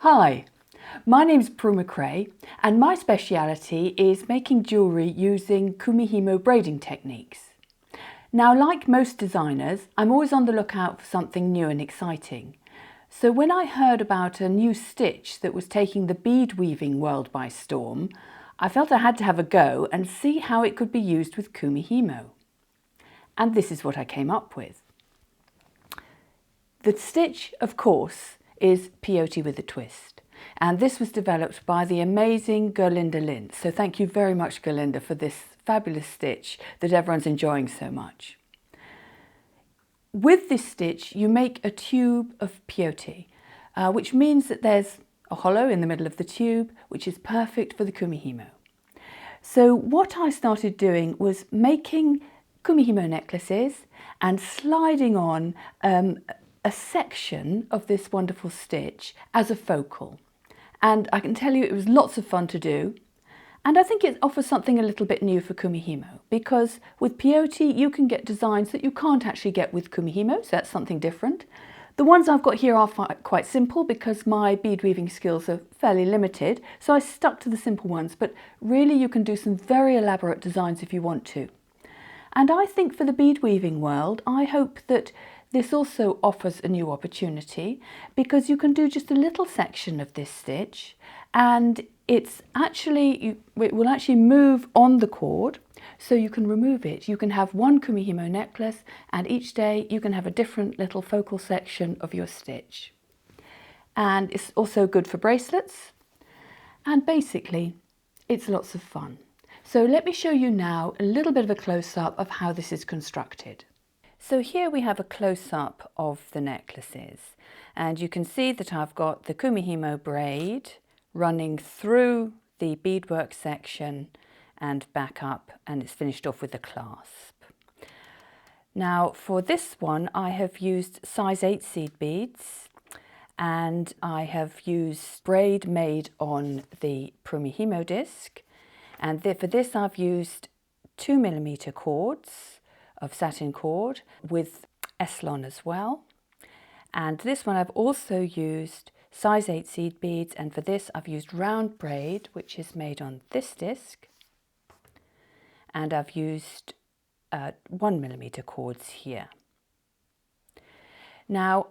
Hi, my name's Prumihimo and my speciality is making jewellery using Kumihimo braiding techniques. Now, like most designers, I'm always on the lookout for something new and exciting. So when I heard about a new stitch that was taking the bead weaving world by storm, I felt I had to have a go and see how it could be used with Kumihimo. And this is what I came up with. The stitch, of course, is Peyote with a twist. And this was developed by the amazing Gerlinda Lintz. So thank you very much, Gerlinda, for this fabulous stitch that everyone's enjoying so much. With this stitch, you make a tube of Peyote, which means that there's a hollow in the middle of the tube, which is perfect for the Kumihimo. So what I started doing was making Kumihimo necklaces and sliding on a section of this wonderful stitch as a focal. And I can tell you it was lots of fun to do. And I think it offers something a little bit new for Kumihimo, because with Peyote you can get designs that you can't actually get with Kumihimo, so that's something different. The ones I've got here are quite simple because my bead weaving skills are fairly limited, so I stuck to the simple ones, but really you can do some very elaborate designs if you want to. And I think for the bead weaving world, I hope that this also offers a new opportunity because you can do just a little section of this stitch and it will actually move on the cord, so you can remove it. You can have one Kumihimo necklace and each day you can have a different little focal section of your stitch. And it's also good for bracelets, and basically it's lots of fun. So let me show you now a little bit of a close-up of how this is constructed. So here we have a close-up of the necklaces, and you can see that I've got the Kumihimo braid running through the beadwork section and back up, and it's finished off with a clasp. Now for this one I have used size 8 seed beads, and I have used braid made on the Prumihimo disc, and for this I've used 2mm cords of satin cord with Eslon as well. And this one I've also used size 8 seed beads, and for this I've used round braid, which is made on this disc, and I've used 1mm cords here. Now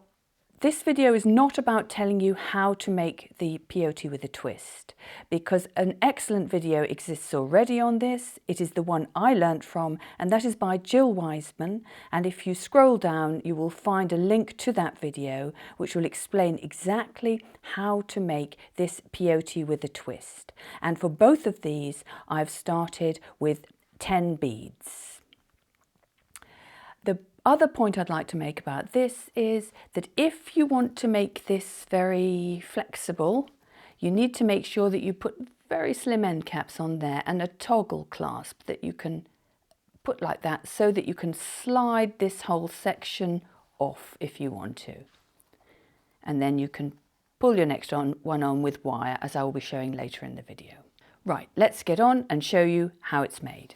this video is not about telling you how to make the Peyote with a twist, because an excellent video exists already on this. It is the one I learnt from, and that is by Jill Wiseman, and if you scroll down you will find a link to that video which will explain exactly how to make this Peyote with a twist. And for both of these I've started with 10 beads. The other point I'd like to make about this is that if you want to make this very flexible, you need to make sure that you put very slim end caps on there and a toggle clasp that you can put like that, so that you can slide this whole section off if you want to. And then you can pull your next one on with wire, as I will be showing later in the video. Right, let's get on and show you how it's made.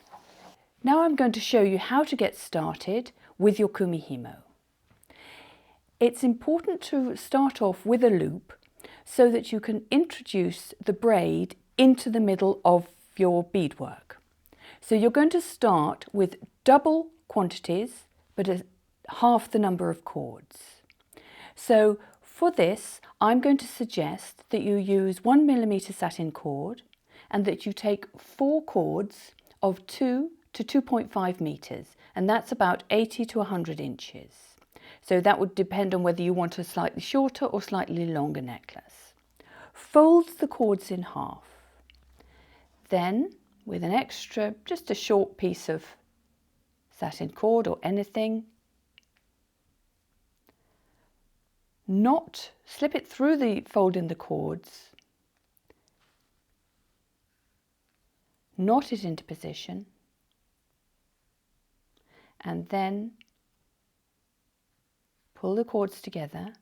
Now I'm going to show you how to get started with your Kumihimo. It's important to start off with a loop so that you can introduce the braid into the middle of your beadwork. So you're going to start with double quantities but half the number of cords. So for this I'm going to suggest that you use 1mm satin cord and that you take 4 cords of 2 to 2.5 meters, and that's about 80 to 100 inches. So that would depend on whether you want a slightly shorter or slightly longer necklace. Fold the cords in half. Then with an extra, just a short piece of satin cord or anything, slip it through the fold in the cords, knot it into position, and then pull the cords together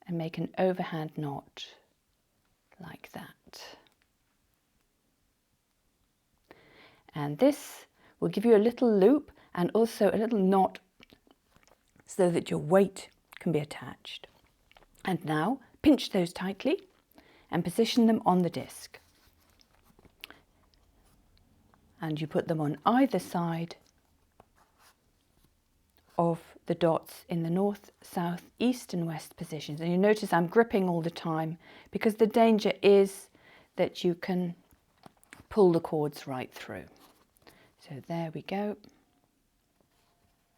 and make an overhand knot like that. And this will give you a little loop and also a little knot so that your weight can be attached. And now pinch those tightly and position them on the disc. And you put them on either side of the dots in the north, south, east and west positions. And you notice I'm gripping all the time because the danger is that you can pull the cords right through. So there we go.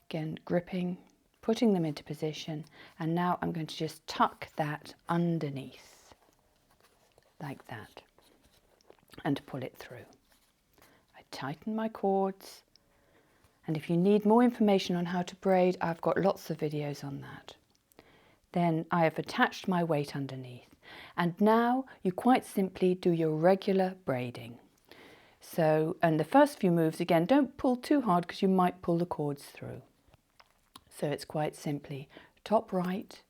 Again, gripping, putting them into position, and now I'm going to just tuck that underneath like that and pull it through. I tighten my cords, and if you need more information on how to braid, I've got lots of videos on that. Then I have attached my weight underneath, and now you quite simply do your regular braiding. So, and the first few moves, again, don't pull too hard because you might pull the cords through. So it's quite simply top right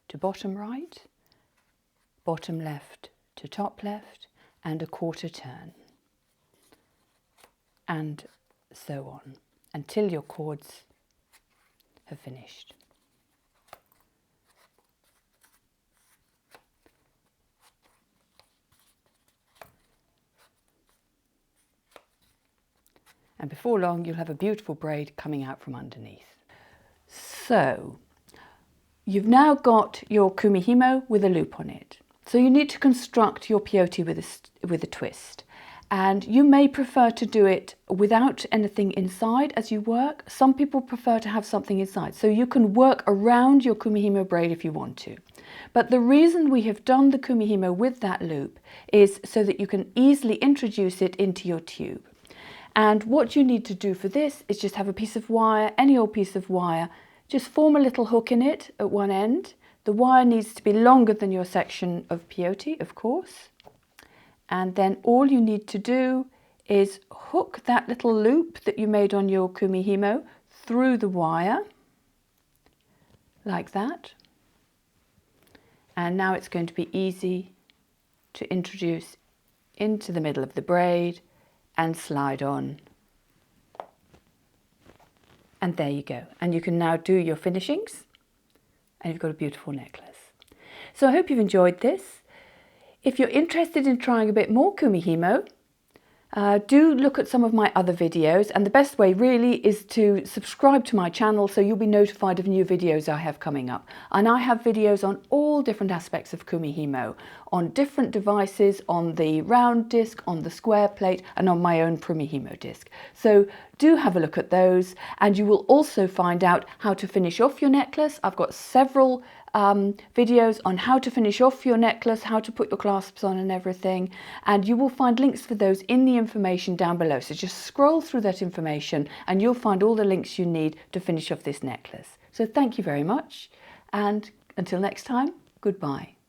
to bottom right, bottom left to top left, and a quarter turn. And so on, until your cords have finished. And before long, you'll have a beautiful braid coming out from underneath. So, you've now got your Kumihimo with a loop on it. So you need to construct your peyote with a twist. And you may prefer to do it without anything inside as you work. Some people prefer to have something inside. So you can work around your Kumihimo braid if you want to. But the reason we have done the Kumihimo with that loop is so that you can easily introduce it into your tube. And what you need to do for this is just have a piece of wire, any old piece of wire, just form a little hook in it at one end. The wire needs to be longer than your section of peyote, of course. And then all you need to do is hook that little loop that you made on your Kumihimo through the wire, like that. And now it's going to be easy to introduce into the middle of the braid and slide on. And there you go. And you can now do your finishings and you've got a beautiful necklace. So I hope you've enjoyed this. If you're interested in trying a bit more Kumihimo, do look at some of my other videos, and the best way really is to subscribe to my channel so you'll be notified of new videos I have coming up. And I have videos on all different aspects of Kumihimo, on different devices, on the round disc, on the square plate, and on my own Prumihimo disc. So do have a look at those, and you will also find out how to finish off your necklace. I've got several videos on how to finish off your necklace, how to put your clasps on and everything, and you will find links for those in the information down below. So just scroll through that information and you'll find all the links you need to finish off this necklace. So thank you very much, and until next time, goodbye.